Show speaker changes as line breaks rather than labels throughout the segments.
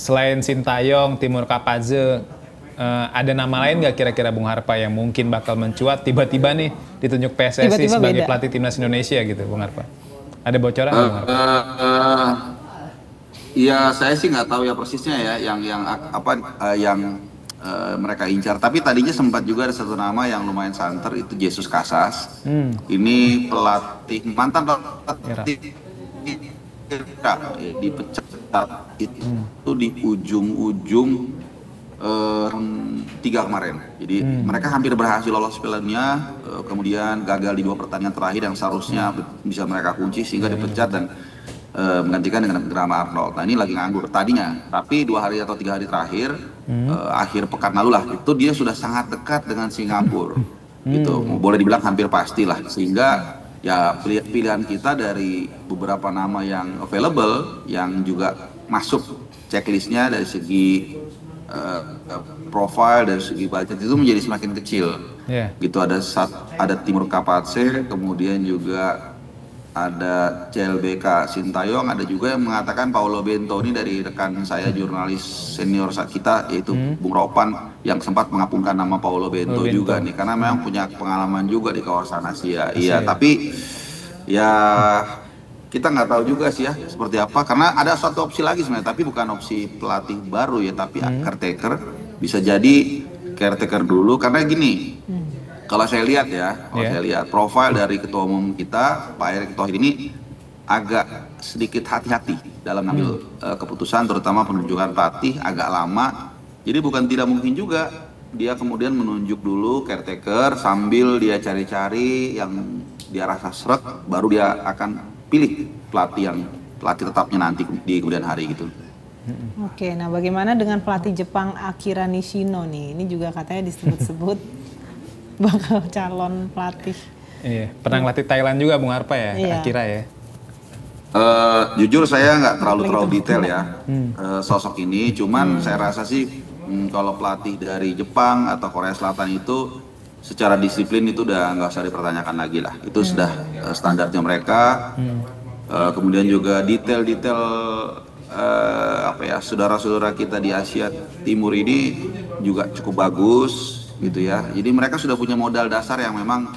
selain Sintayong, Timur Kapadze, ada nama lain nggak kira-kira Bung Harpa yang mungkin bakal mencuat tiba-tiba nih ditunjuk PSSI
Tiba-tiba
sebagai
beda.
pelatih timnas Indonesia gitu, Bung Harpa? Ada bocoran nggak, Bung Harpa?
Ya saya sih nggak tahu ya persisnya ya yang mereka incar. Tapi tadinya sempat juga ada satu nama yang lumayan santer, itu Jesus Casas. Ini pelatih mantan pelatih dipecat itu di ujung-ujung 3 kemarin. Jadi mereka hampir berhasil lolos Piala Dunia, kemudian gagal di 2 pertandingan terakhir yang seharusnya bisa mereka kunci sehingga dipecat dan menggantikan dengan Graham Arnold. Nah ini lagi nganggur tadinya, tapi 2 hari atau 3 hari terakhir, akhir pekan lalu lah, itu dia sudah sangat dekat dengan Singapura. Gitu, boleh dibilang hampir pastilah, sehingga ya pilihan kita dari beberapa nama yang available, yang juga masuk checklistnya dari segi profile, dari segi budget itu menjadi semakin kecil. Gitu, ada Timur Kapadze, kemudian juga ada CLBK Sintayong, ada juga yang mengatakan Paulo Bento, ini dari rekan saya jurnalis senior saat kita, yaitu Bung Ropan, yang sempat mengapungkan nama Paulo Bento juga nih, karena memang punya pengalaman juga di kawasan Asia. Iya, tapi ya kita nggak tahu juga sih ya seperti apa, karena ada suatu opsi lagi sebenarnya, tapi bukan opsi pelatih baru ya, tapi caretaker. Bisa jadi caretaker dulu, karena gini, kalau saya lihat ya, saya lihat profil dari ketua umum kita, Pak Erick Thohir ini agak sedikit hati-hati dalam mengambil keputusan, terutama penunjukan pelatih agak lama. Jadi bukan tidak mungkin juga dia kemudian menunjuk dulu caretaker sambil dia cari-cari yang dia rasa seret, baru dia akan pilih pelatih tetapnya nanti di kemudian hari gitu.
Oke, nah bagaimana dengan pelatih Jepang Akira Nishino nih? Ini juga katanya disebut-sebut bakal calon pelatih.
Iya, pernah ngelatih Thailand juga Bung Harpa ya, Akira ya.
Jujur saya nggak terlalu detail ya sosok ini, cuman saya rasa sih kalau pelatih dari Jepang atau Korea Selatan itu secara disiplin itu udah nggak usah dipertanyakan lagi lah, itu sudah standarnya mereka. Kemudian juga detail-detail saudara-saudara kita di Asia Timur ini juga cukup bagus gitu ya. Jadi mereka sudah punya modal dasar yang memang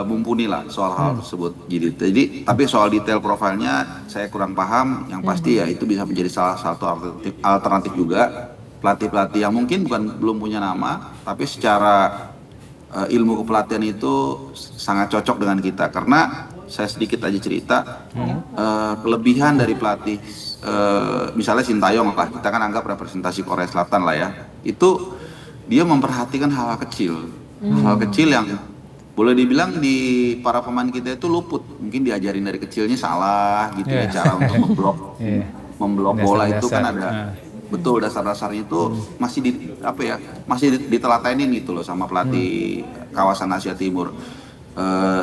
mumpuni lah soal hal tersebut. Jadi tapi soal detail profilnya saya kurang paham. Yang pasti ya itu bisa menjadi salah satu alternatif juga, pelatih-pelatih yang mungkin belum punya nama, tapi secara ilmu kepelatihan itu sangat cocok dengan kita. Karena saya sedikit aja cerita, kelebihan dari pelatih misalnya Sintayong lah, kita kan anggap representasi Korea Selatan lah ya, itu dia memperhatikan hal-hal kecil, hal-hal kecil yang boleh dibilang di para pemain kita itu luput. Mungkin diajarin dari kecilnya salah gitu ya, cara untuk memblok bola itu kan ada, betul dasar-dasarnya itu masih ditelatenin gitu loh sama pelatih kawasan Asia Timur.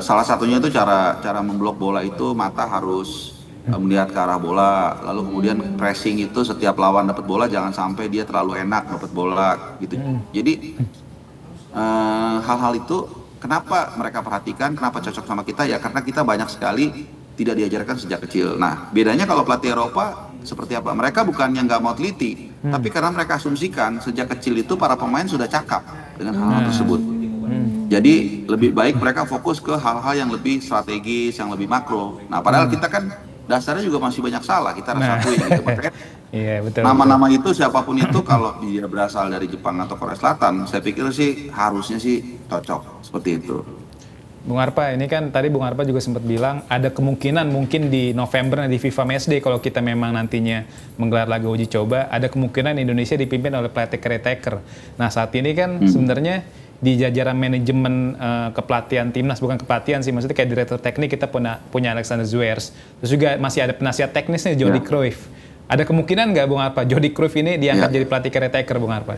Salah satunya itu cara memblok bola itu mata harus melihat ke arah bola, lalu kemudian pressing itu setiap lawan dapat bola jangan sampai dia terlalu enak dapat bola gitu. Jadi hal-hal itu kenapa mereka perhatikan, kenapa cocok sama kita ya, karena kita banyak sekali tidak diajarkan sejak kecil. Nah bedanya kalau pelatih Eropa seperti apa, mereka bukannya nggak mau teliti, tapi karena mereka asumsikan sejak kecil itu para pemain sudah cakap dengan hal-hal tersebut. Jadi lebih baik mereka fokus ke hal-hal yang lebih strategis, yang lebih makro. Nah padahal kita kan dasarnya juga masih banyak salah, kita rasa akui gitu. Makanya nama-nama itu siapapun itu kalau dia berasal dari Jepang atau Korea Selatan, saya pikir sih harusnya sih cocok seperti itu.
Bung Harpa, ini kan tadi Bung Harpa juga sempat bilang ada kemungkinan mungkin di November di FIFA Matchday kalau kita memang nantinya menggelar laga uji coba, ada kemungkinan Indonesia dipimpin oleh pelatih caretaker. Nah saat ini kan sebenarnya di jajaran manajemen kepelatihan timnas, bukan kepelatihan sih, maksudnya kayak direktur teknik kita punya Alexander Zuyers, terus juga masih ada penasihat teknisnya Jordi Cruyff. Ada kemungkinan nggak Bung Harpa Jordi Cruyff ini diangkat jadi pelatih caretaker Bung Harpa?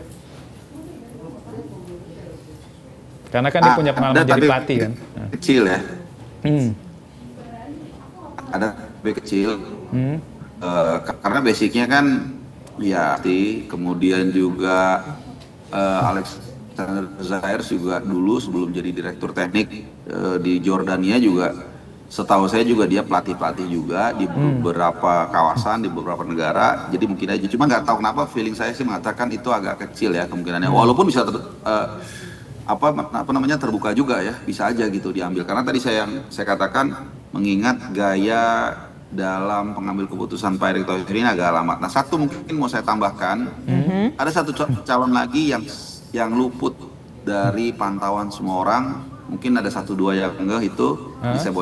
Karena kan dia punya pengalaman jadi pelatih kan.
Kecil ya. Ada lebih kecil. Karena basicnya kan ya, kemudian juga Alexander Zuyers juga dulu sebelum jadi direktur teknik di Jordania juga setahu saya juga dia pelatih juga di beberapa kawasan, di beberapa negara. Jadi mungkin aja, cuma nggak tahu kenapa feeling saya sih mengatakan itu agak kecil ya kemungkinannya. Walaupun bisa apa namanya terbuka juga ya, bisa aja gitu diambil. Karena tadi saya katakan mengingat gaya dalam pengambil keputusan Pak Erick Thohir ini agak lama. Nah, satu mungkin mau saya tambahkan, ada satu calon lagi yang luput dari pantauan semua orang. Mungkin ada 1-2 yang enggak, itu bisa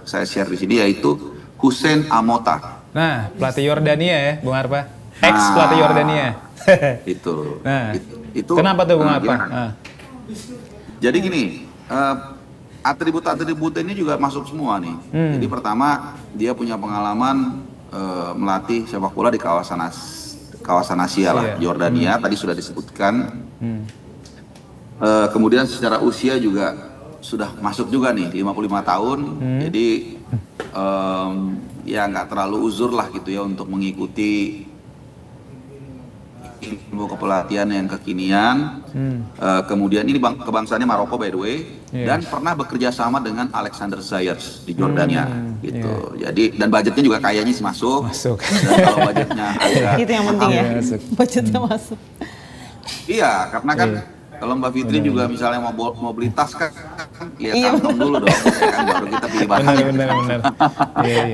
saya share di sini, yaitu Hussein Amota.
Nah, pelatih Yordania ya, Bung Arpa. Ex pelatih Yordania.
Itu.
Nah,
itu
kenapa tuh Bung Arpa?
Jadi gini, atribut-atribut ini juga masuk semua nih. Jadi pertama, dia punya pengalaman melatih sepak bola di kawasan Asia lah, Yordania, tadi sudah disebutkan. Kemudian secara usia juga sudah masuk juga nih, 55 tahun. Jadi ya nggak terlalu uzur lah gitu ya untuk mengikuti ilmu kepelatihan yang kekinian. Kemudian ini kebangsaannya Maroko by the way, dan pernah bekerja sama dengan Alexander Zayers di Jordania gitu. Jadi dan budgetnya juga kayaknya sih masuk. Dan kalau budgetnya agak
itu yang penting ya, budgetnya masuk.
Iya, karena kan kalau Mbak Fitri juga misalnya mau beli tas kan lihat kantong dulu dong, ya kan, baru kita pilih bahan.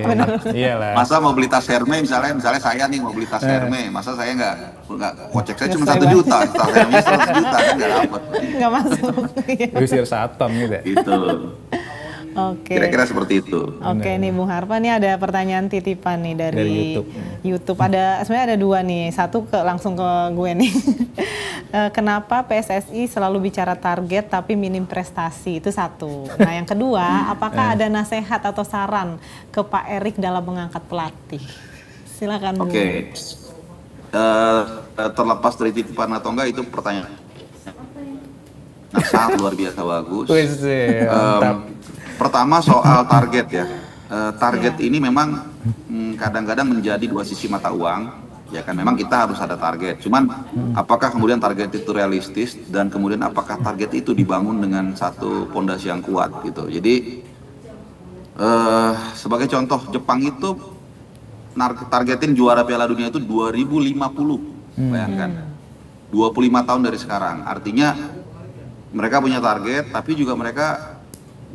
Benar. Iyalah.
Masa mau beli tas Hermes misalnya saya nih mau beli tas Hermes, masa saya nggak kocek saya cuma 1 juta, tas Hermes 100 juta kan nggak dapat.
Nggak masuk.
Usir satam gitu ya.
Itu.
Oke.
Kira-kira seperti itu.
Oke nih Bung Harpa, nih ada pertanyaan titipan nih dari YouTube. Sebenarnya ada 2 nih, satu langsung ke gue nih. Kenapa PSSI selalu bicara target tapi minim prestasi? Itu satu. Nah yang kedua, apakah ada nasihat atau saran ke Pak Erick dalam mengangkat pelatih? Silakan Bu.
Oke. Terlepas dari titipan atau enggak itu pertanyaan. Nah, sangat luar biasa bagus. Pertama soal target ya. Target ini memang kadang-kadang menjadi 2 sisi mata uang. Ya kan, memang kita harus ada target. Cuman apakah kemudian target itu realistis dan kemudian apakah target itu dibangun dengan satu pondasi yang kuat gitu. Jadi sebagai contoh, Jepang itu targetin juara Piala Dunia itu 2050. Bayangkan. 25 tahun dari sekarang. Artinya mereka punya target tapi juga mereka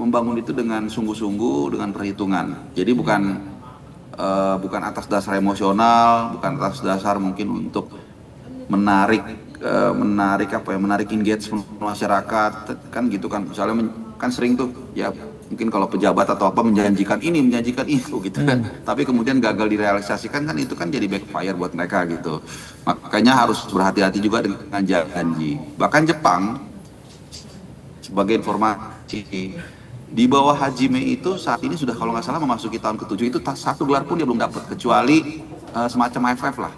membangun itu dengan sungguh-sungguh, dengan perhitungan. Jadi bukan atas dasar emosional, bukan atas dasar mungkin untuk menarik engagement masyarakat kan gitu kan. Misalnya kan sering tuh ya mungkin kalau pejabat atau apa menjanjikan itu gitu kan. Tapi kemudian gagal direalisasikan kan, itu kan jadi backfire buat mereka gitu. Makanya harus berhati-hati juga dengan janji. Bahkan Jepang, sebagai informasi, di bawah Hajime itu saat ini sudah kalau nggak salah memasuki tahun ke-7, itu 1 gelar pun dia belum dapat, kecuali semacam AFF lah.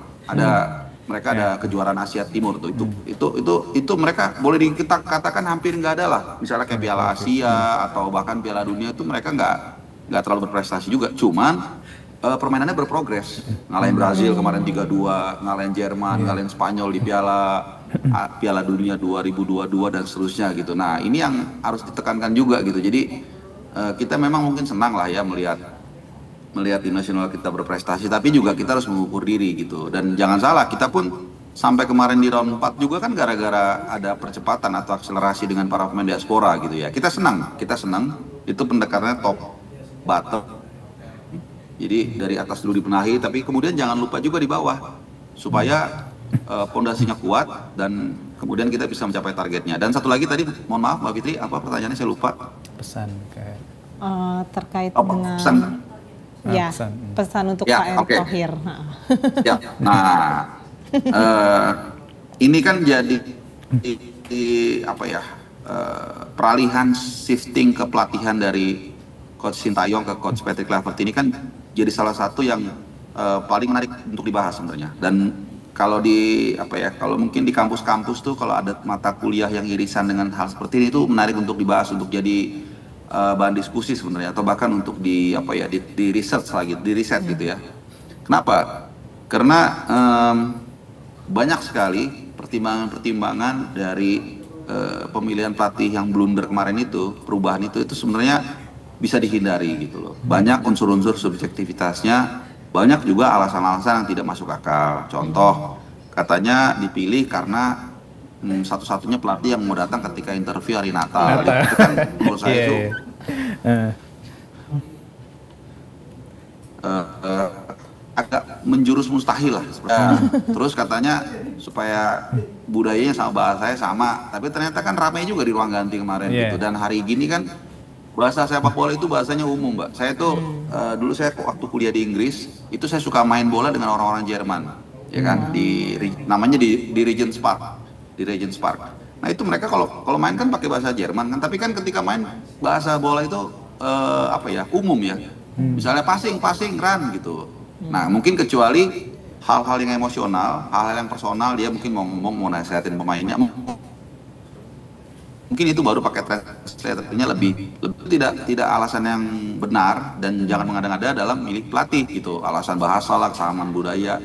Mereka ada kejuaraan Asia Timur tuh. Itu mereka boleh kita katakan hampir nggak ada lah. Misalnya kayak Piala Asia atau bahkan Piala Dunia itu mereka nggak terlalu berprestasi juga. Cuman permainannya berprogres. Ngalahin Brazil kemarin 3-2, ngalahin Jerman, ngalahin Spanyol di Piala Dunia 2022 dan seterusnya gitu. Nah ini yang harus ditekankan juga gitu. Jadi kita memang mungkin senang lah ya melihat tim nasional kita berprestasi, tapi juga kita harus mengukur diri gitu. Dan jangan salah, kita pun sampai kemarin di round 4 juga kan gara-gara ada percepatan atau akselerasi dengan para pemain diaspora gitu ya. Kita senang itu pendekatannya top bottom. Jadi dari atas dulu dibenahi, tapi kemudian jangan lupa juga di bawah supaya pondasinya kuat dan kemudian kita bisa mencapai targetnya. Dan satu lagi tadi, mohon maaf Mbak Fitri, apa pertanyaannya saya lupa.
Pesan kayak
terkait dengan pesan untuk Pak Erick Thohir.
Ya, nah ini kan jadi peralihan shifting ke pelatihan dari Coach Sintayong ke Coach Patrick Kluivert ini kan jadi salah satu yang paling menarik untuk dibahas sebenarnya. Dan kalau kalau mungkin di kampus-kampus tuh kalau ada mata kuliah yang irisan dengan hal seperti ini itu menarik untuk dibahas, untuk jadi bahan diskusi sebenarnya, atau bahkan untuk di research lagi, di riset gitu ya. Kenapa? Karena banyak sekali pertimbangan dari pemilihan pelatih yang blunder kemarin itu, perubahan itu sebenarnya bisa dihindari gitu loh. Banyak unsur-unsur subjektivitasnya, banyak juga alasan-alasan yang tidak masuk akal. Contoh, katanya dipilih karena satu-satunya pelatih yang mau datang ketika interview hari Natal. Itu kan menurut saya itu agak menjurus mustahil lah. Terus katanya supaya budayanya sama bahasanya sama, tapi ternyata kan ramai juga di ruang ganti kemarin gitu. Dan hari gini kan bahasa sepak bola itu bahasanya umum, Mbak. Saya tuh dulu saya waktu kuliah di Inggris itu saya suka main bola dengan orang-orang Jerman, ya kan, namanya di Regent's Park, di Regent's Park. Nah itu mereka kalau main kan pakai bahasa Jerman kan, tapi kan ketika main bahasa bola itu umum ya. Misalnya passing, run gitu. Nah mungkin kecuali hal-hal yang emosional, hal-hal yang personal, dia mungkin mau ngomong, mau nasihatin pemainnya, mungkin itu baru pakai translatornya lebih tidak alasan yang benar, dan jangan mengada-ngada dalam milik pelatih gitu, alasan bahasa lah, kesamaan budaya.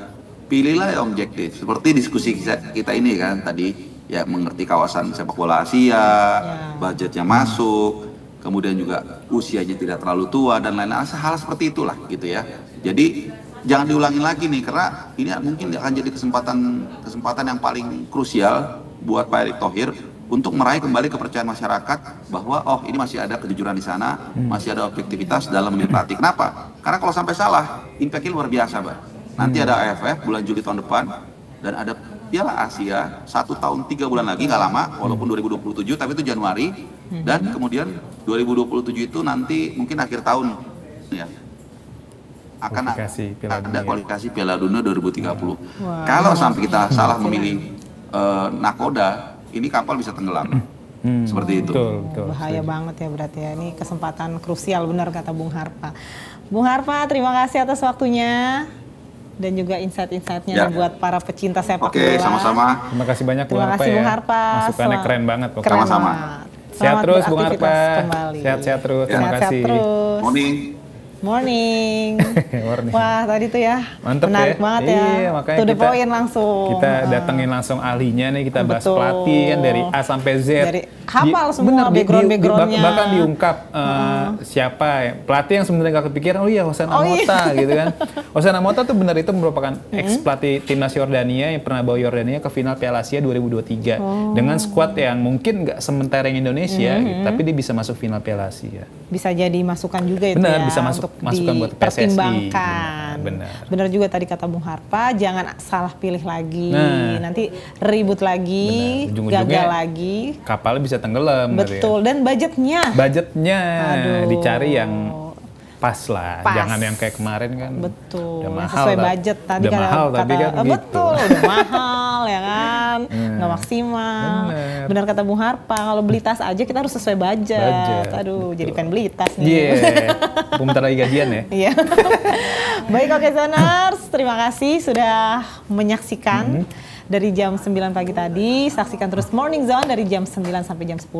Pilihlah yang objektif, seperti diskusi kita ini kan tadi, ya mengerti kawasan sepak bola Asia, budgetnya masuk, kemudian juga usianya tidak terlalu tua dan lain-lain, hal seperti itulah gitu ya. Jadi jangan diulangi lagi nih, karena ini mungkin akan jadi kesempatan yang paling krusial buat Pak Erick Thohir untuk meraih kembali kepercayaan masyarakat bahwa ini masih ada kejujuran di sana, masih ada objektivitas dalam memilih pelatih. Kenapa? Karena kalau sampai salah, impact-nya luar biasa, Pak. Nanti ada AFF bulan Juli tahun depan, dan ada Piala Asia 1 tahun 3 bulan lagi, nggak lama, walaupun 2027, tapi itu Januari, dan kemudian 2027 itu nanti mungkin akhir tahun ya. Akan ada kualifikasi Piala Dunia 2030. Kalau sampai kita salah memilih nakoda, ini kapal bisa tenggelam. Seperti itu.
Betul, bahaya banget ya berarti ya. Ini kesempatan krusial, benar kata Bung Harpa. Bung Harpa, terima kasih atas waktunya dan juga insight-insightnya buat para pecinta sepak bola.
Oke, sama-sama.
Terima kasih banyak
Bung Harpa. Terima kasih Bung Harpa.
Masukannya keren banget.
Sama-sama.
Sehat terus Bung Harpa. Sehat-sehat terus. Terima kasih.
Morning. Wah, tadi tuh ya
mantep
menarik banget ya.
Iya, makanya
to the point langsung.
Kita datengin langsung ahlinya nih, kita bahas pelatih kan dari A sampai Z.
Dari hafal semua background-backgroundnya.
Bahkan diungkap siapa ya. Pelatih yang sebenarnya nggak kepikiran, Hossam Amota gitu kan. Hossam Amota tuh benar itu merupakan ex-pelatih timnas Yordania yang pernah bawa Yordania ke final Piala Asia 2023. Dengan skuad yang mungkin nggak sementereng Indonesia, gitu, tapi dia bisa masuk final Piala Asia.
Bisa jadi masukan juga itu ya.
Bisa masukan buat PSSI.
Pertimbangkan. Benar juga tadi kata Bung Harpa, jangan salah pilih lagi. Nanti ribut lagi, gagal lagi.
Kapalnya bisa tenggelam.
Betul, ya. Dan budgetnya
dicari yang pas lah. Jangan yang kayak kemarin kan.
Betul.
Udah mahal,
sesuai budget tadi
udah mahal, tapi kan gitu.
Betul, udah mahal ya kan. Nggak maksimal. Benar kata Bung Harpa, kalau beli tas aja kita harus sesuai budget. Aduh, betul. Jadi pengen beli tas nih.
Bentar lagi gajian ya.
Iya. Baik, Oke Zoners, terima kasih sudah menyaksikan. Dari jam 9 pagi tadi, saksikan terus Morning Zone dari jam 9 sampai jam 10,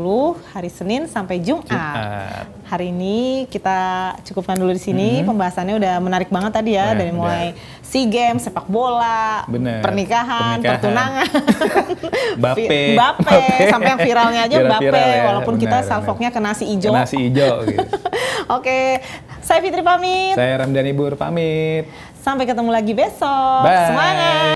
hari Senin sampai Jumat. Hari ini kita cukupkan dulu di sini, pembahasannya udah menarik banget tadi ya, dari mulai SEA Games, sepak bola, pernikahan, pertunangan, Mbappe, sampai yang viralnya aja Mbappe, walaupun kita salvoknya ke nasi hijau.
Nasi hijau gitu.
Oke, saya Fitri pamit.
Saya Ramdhani Bur pamit.
Sampai ketemu lagi besok.
Bye.
Semangat!